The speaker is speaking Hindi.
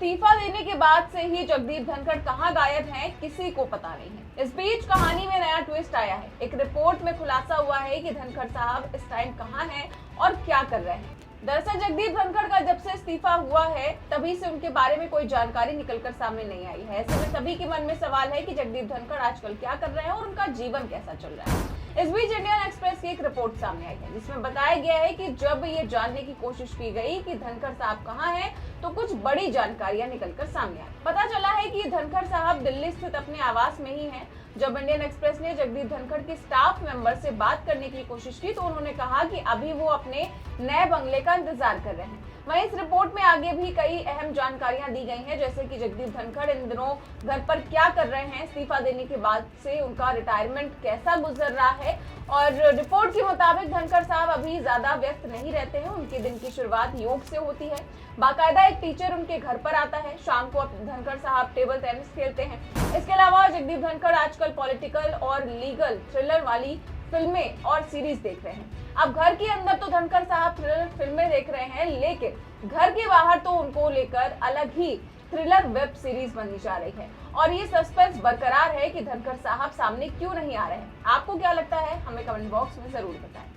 इस्तीफा देने के बाद से ही जगदीप धनखड़ कहां गायब हैं, किसी को पता नहीं है। इस बीच कहानी में नया ट्विस्ट आया है। एक रिपोर्ट में खुलासा हुआ है कि धनखड़ साहब इस टाइम कहां हैं और क्या कर रहे हैं। दरअसल जगदीप धनखड़ का जब से इस्तीफा हुआ है तभी से उनके बारे में कोई जानकारी निकलकर सामने नहीं आई है। ऐसे में सभी के मन में सवाल है कि जगदीप धनखड़ आजकल क्या कर रहे हैं और उनका जीवन कैसा चल रहा है। इस बीच इंडियन एक्सप्रेस की एक रिपोर्ट सामने आई है जिसमें बताया गया है कि जब ये जानने की कोशिश की गई कि धनखड़ साहब कहां हैं तो कुछ बड़ी जानकारियां निकलकर सामने आई। पता चला है कि धनखड़ साहब दिल्ली स्थित अपने आवास में ही हैं। जब इंडियन एक्सप्रेस ने जगदीप धनखड़ के स्टाफ मेंबर से बात करने की कोशिश की तो उन्होंने कहा कि अभी वो अपने नए बंगले का इंतजार कर रहे हैं। वहीं इस रिपोर्ट में आगे भी कई अहम जानकारियां दी गई हैं, जैसे कि जगदीप धनखड़ इन दिनों घर पर क्या कर रहे हैं, इस्तीफा देने के बाद से उनका रिटायरमेंट कैसा गुजर रहा है। और रिपोर्ट के मुताबिक धनखड़ साहब अभी ज्यादा व्यस्त नहीं रहते हैं। उनके दिन की शुरुआत योग से होती है। बाकायदा एक टीचर उनके घर पर आता है। शाम को धनखड़ साहब टेबल टेनिस खेलते हैं। इसके अलावा जगदीप धनखड़ आजकल पॉलिटिकल और लीगल थ्रिलर वाली फिल्में और सीरीज देख रहे हैं। अब घर के अंदर तो धनखड़ साहब थ्रिलर फिल्में देख रहे हैं, लेकिन घर के बाहर तो उनको लेकर अलग ही थ्रिलर वेब सीरीज बननी जा रही है और ये सस्पेंस बरकरार है कि धनखड़ साहब सामने क्यों नहीं आ रहे हैं। आपको क्या लगता है, हमें कमेंट बॉक्स में जरूर बताएं।